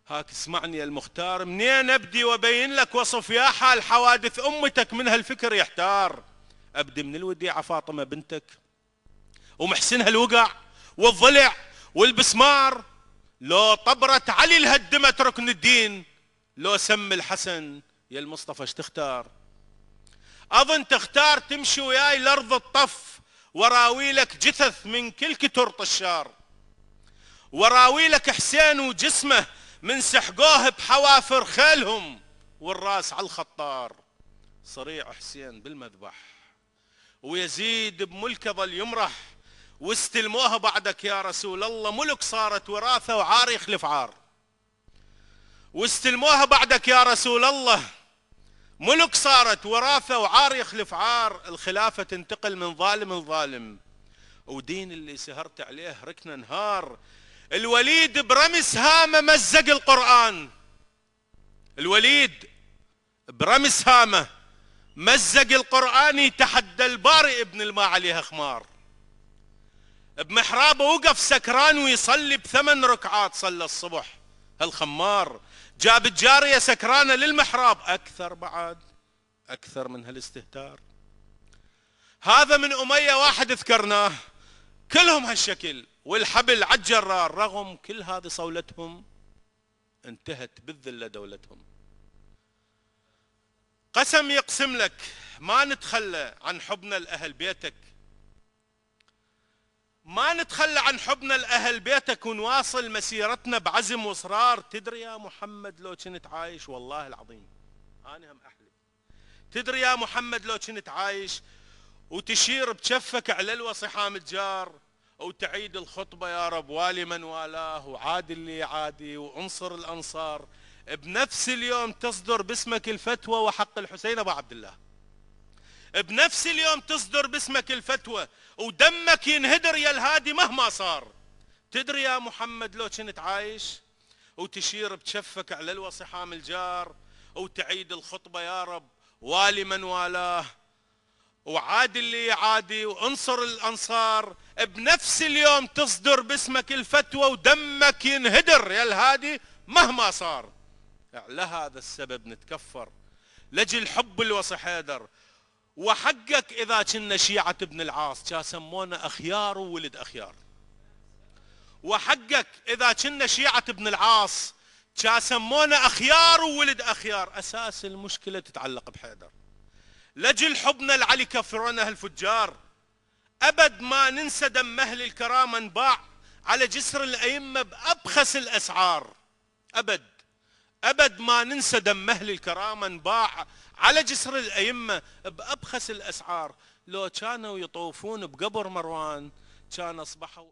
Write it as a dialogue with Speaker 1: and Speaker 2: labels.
Speaker 1: هاك اسمعني يا المختار، منين ابدي وابين لك وصف يا حال حوادث امتك من هالفكر يحتار. ابدي من الوديعة فاطمة بنتك ومحسنها الوقع والضلع والبسمار، لو طبرت علي الهدمت ركن الدين، لو سم الحسن يا المصطفى ايش تختار؟ اظن تختار تمشي وياي لارض الطف، وراوي لك جثث من كل كتر طشار، وراوي لك حسين وجسمه من سحقوه بحوافر خيلهم، والراس على الخطار. صريع حسين بالمذبح ويزيد بملكه ظل يمرح، واستلموها بعدك يا رسول الله ملك صارت وراثه وعار يخلف عار. واستلموها بعدك يا رسول الله ملك صارت وراثه وعار يخلف عار. الخلافة تنتقل من ظالم لظالم، ودين اللي سهرت عليه ركن نهار. الوليد برمس هامه مزق القرآن، الوليد برمس هامه مزق القرآن، يتحدى البارئ ابن الماء عليها خمار. بمحرابه وقف سكران ويصلي ب8 ركعات صلى الصبح هالخمار. جاب الجارية سكرانة للمحراب، أكثر بعد أكثر من هالاستهتار. هذا من أمية واحد ذكرناه كلهم هالشكل، والحبل عالجرار رغم كل هذه صولتهم انتهت بالذلة دولتهم. قسم يقسم لك ما نتخلى عن حبنا لأهل بيتك، ما نتخلى عن حبنا لأهل بيتك، ونواصل مسيرتنا بعزم وإصرار. تدري يا محمد لو كنت عايش، والله العظيم أنا هم أحلف، تدري يا محمد لو كنت عايش وتشير بجفك على الوصحام الجار، وتعيد الخطبة يا رب والي من والاه، وعادي اللي يعادي وانصر الأنصار. بنفس اليوم تصدر باسمك الفتوى وحق الحسين أبو عبد الله، بنفس اليوم تصدر باسمك الفتوى ودمك ينهدر يا الهادي مهما صار. تدري يا محمد لو كنت عايش وتشير بجفك على الوصحام الجار، وتعيد الخطبة يا رب والي من والاه، وعادي اللي يعادي وانصر الأنصار. بنفس اليوم تصدر باسمك الفتوى ودمك ينهدر يا الهادي مهما صار. لهذا السبب نتكفر لجل حب الوصي حيدر، وحقك إذا كنا شيعة ابن العاص كا سمونا أخيار وولد أخيار. وحقك إذا كنا شيعة ابن العاص كا سمونا أخيار وولد أخيار. أساس المشكلة تتعلق بحيدر، لجل حبنا لعلي كفرونا هالفجار. أبد ما ننسى دم أهل الكرامة انباع على جسر الأئمة بأبخس الأسعار. أبد ما ننسى دم أهل الكرامة انباع على جسر الأئمة بأبخس الأسعار. لو كانوا يطوفون بقبر مروان كان أصبحوا